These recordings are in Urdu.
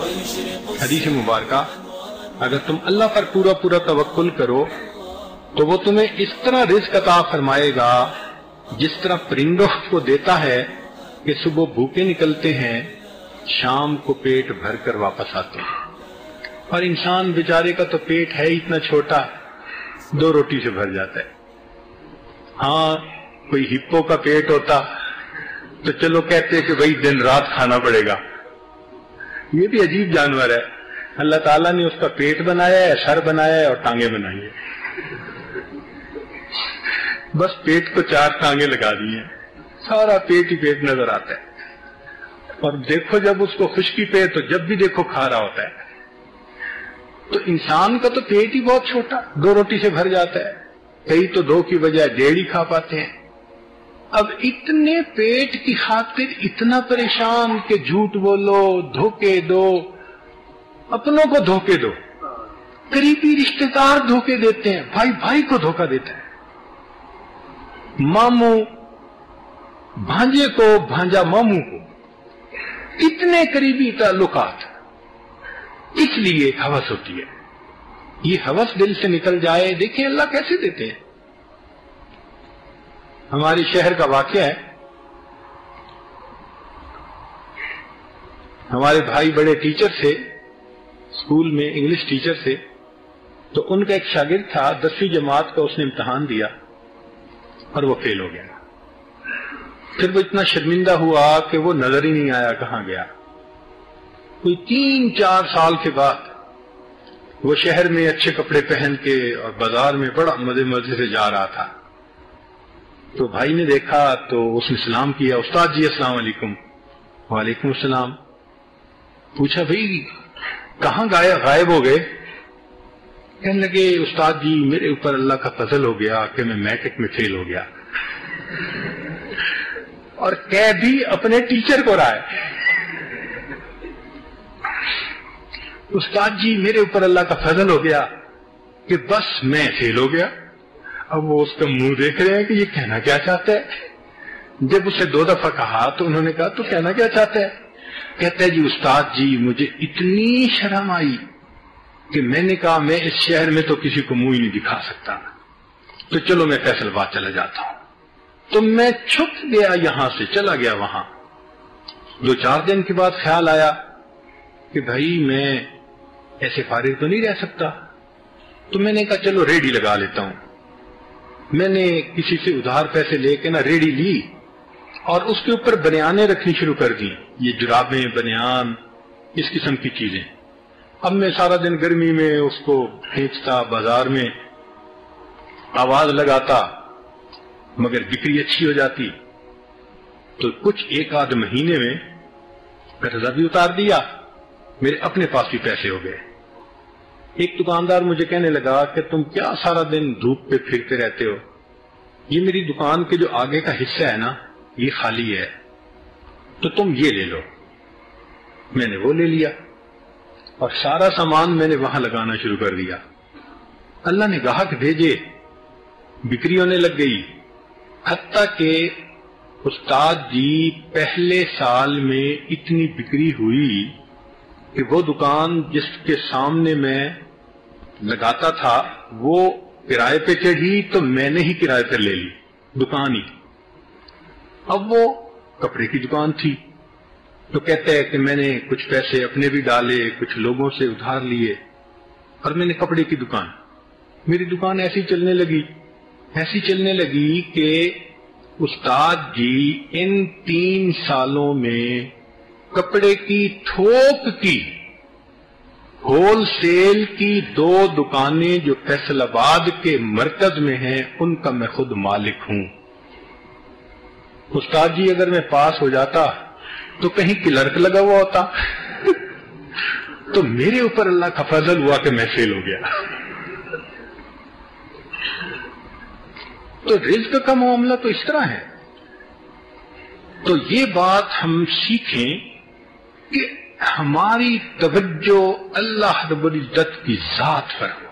حدیث مبارکہ، اگر تم اللہ پر پورا پورا توکل کرو تو وہ تمہیں اس طرح رزق عطا فرمائے گا جس طرح پرندوں کو دیتا ہے کہ صبح بھوکے نکلتے ہیں، شام کو پیٹ بھر کر واپس آتے ہیں۔ اور انسان بیچارے کا تو پیٹ ہے اتنا چھوٹا، 2 روٹی سے بھر جاتا ہے۔ ہاں کوئی ہپو کا پیٹ ہوتا تو چلو کہتے کہ بھائی دن رات کھانا پڑے گا۔ یہ بھی عجیب جانور ہے، اللہ تعالیٰ نے اس کا پیٹ بنایا ہے، سر بنایا ہے اور ٹانگیں بنائی ہیں، بس پیٹ کو 4 ٹانگیں لگا دی ہیں، سارا پیٹ ہی پیٹ نظر آتا ہے۔ اور دیکھو جب اس کو خشکی پہ تو جب بھی دیکھو کھا رہا ہوتا ہے۔ تو انسان کا تو پیٹ ہی بہت چھوٹا، 2 روٹی سے بھر جاتا ہے، کئی تو 2 کی بجائے 1.5 ہی کھا پاتے ہیں۔ اب اتنے پیٹ کی خاطر اتنا پریشان کہ جھوٹ بولو، دھوکے دو، اپنوں کو دھوکے دو، قریبی رشتہ دار دھوکے دیتے ہیں، بھائی بھائی کو دھوکہ دیتا ہے، ماموں بھانجے کو، بھانجا ماموں کو، اتنے قریبی تعلقات۔ اس لیے ہوس ہوتی ہے، یہ ہوس دل سے نکل جائے۔ دیکھیں اللہ کیسے دیتے ہیں۔ ہمارے شہر کا واقعہ ہے، ہمارے بھائی بڑے ٹیچر تھے اسکول میں، انگلش ٹیچر تھے، تو ان کا ایک شاگرد تھا 10ویں جماعت کا، اس نے امتحان دیا اور وہ فیل ہو گیا۔ پھر وہ اتنا شرمندہ ہوا کہ وہ نظر ہی نہیں آیا کہاں گیا۔ کوئی 3-4 سال کے بعد وہ شہر میں اچھے کپڑے پہن کے اور بازار میں بڑا مزے سے جا رہا تھا، تو بھائی نے دیکھا تو اس نے سلام کیا، استاد جی السلام علیکم۔ وعلیکم السلام۔ پوچھا بھائی کہاں غائب ہو گئے؟ کہنے لگے استاد جی میرے اوپر اللہ کا فضل ہو گیا کہ میں میٹرک میں فیل ہو گیا۔ اور کہہ بھی اپنے ٹیچر کو رہا ہے، استاد جی میرے اوپر اللہ کا فضل ہو گیا کہ بس میں فیل ہو گیا۔ اب وہ اس کا منہ دیکھ رہے ہیں کہ یہ کہنا کیا چاہتا ہے۔ جب اسے 2 دفعہ کہا تو انہوں نے کہا تو کہنا کیا چاہتا ہے؟ کہتا ہے جی استاد جی مجھے اتنی شرم آئی کہ میں نے کہا میں اس شہر میں تو کسی کو منہ ہی نہیں دکھا سکتا، تو چلو میں فیصل آباد چلا جاتا ہوں۔ تو میں چھپ گیا، یہاں سے چلا گیا وہاں۔ 2-4 دن کے بعد خیال آیا کہ بھائی میں ایسے فارغ تو نہیں رہ سکتا، تو میں نے کہا چلو ریڈی لگا لیتا ہوں۔ میں نے کسی سے ادھار پیسے لے کے ریڈی لی اور اس کے اوپر بنیانیں رکھنی شروع کر دی، یہ جرابیں، بنیان، اس قسم کی چیزیں۔ اب میں سارا دن گرمی میں اس کو کھینچتا، بازار میں آواز لگاتا، مگر بکری اچھی ہو جاتی۔ تو کچھ 1-8 مہینے میں قرضہ بھی اتار دیا، میرے اپنے پاس بھی پیسے ہو گئے۔ ایک دکاندار مجھے کہنے لگا کہ تم کیا سارا دن دھوپ پہ پھرتے رہتے ہو، یہ میری دکان کے جو آگے کا حصہ ہے نا یہ خالی ہے، تو تم یہ لے لو۔ میں نے وہ لے لیا اور سارا سامان میں نے وہاں لگانا شروع کر دیا۔ اللہ نے گاہک بھیجے، بکری ہونے لگ گئی، حتیٰ کہ استاد جی پہلے سال میں اتنی بکری ہوئی کہ وہ دکان جس کے سامنے میں لگاتا تھا وہ کرائے پہ چڑھی تو میں نے ہی کرائے پہ لے لی دکان ہی۔ اب وہ کپڑے کی دکان تھی، تو کہتے ہیں کہ میں نے کچھ پیسے اپنے بھی ڈالے، کچھ لوگوں سے ادھار لیے، اور میں نے کپڑے کی دکان، میری دکان ایسی چلنے لگی کہ استاد جی ان 3 سالوں میں کپڑے کی تھوک کی ہول سیل کی 2 دکانیں جو فیصل آباد کے مرکز میں ہیں ان کا میں خود مالک ہوں۔ استاد جی اگر میں پاس ہو جاتا تو کہیں کلرک لگا ہوا ہوتا، تو میرے اوپر اللہ کا فضل ہوا کہ میں فیل ہو گیا۔ تو رزق کا معاملہ تو اس طرح ہے۔ تو یہ بات ہم سیکھیں کہ ہماری توجہ اللہ رب العزت کی ذات پر ہو،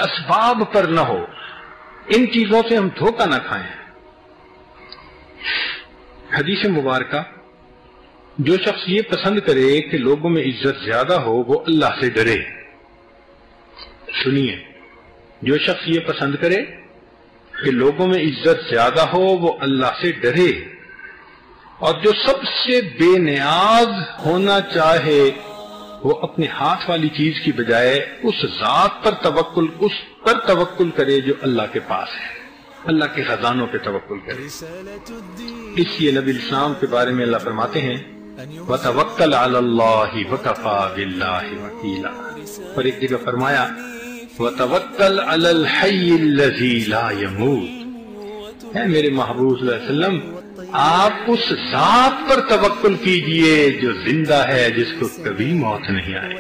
اسباب پر نہ ہو، ان چیزوں سے ہم دھوکہ نہ کھائیں۔ حدیث مبارکہ جو شخص یہ پسند کرے کہ لوگوں میں عزت زیادہ ہو وہ اللہ سے ڈرے. سنیے، جو شخص یہ پسند کرے کہ لوگوں میں عزت زیادہ ہو وہ اللہ سے ڈرے، اور جو سب سے بے نیاز ہونا چاہے وہ اپنے ہاتھ والی چیز کی بجائے اس ذات پر توکل کرے جو اللہ کے پاس ہے، اللہ کے خزانوں پہ توکل کرے. اس لیے نبی اسلام کے بارے میں اللہ فرماتے ہیں وَتَوَكَّلْ عَلَى اللَّهِ وَكَفَى بِاللَّهِ وَكِيلًا، اور ایک جگہ فرمایا وَتَوَكَّلْ عَلَى الْحَيِّ الَّذِي لَا يَمُوتُ. اے میرے محبوب صلی اللہ علیہ وسلم، آپ اس ذات پر توکل کیجئے جو زندہ ہے، جس کو کبھی موت نہیں آئے.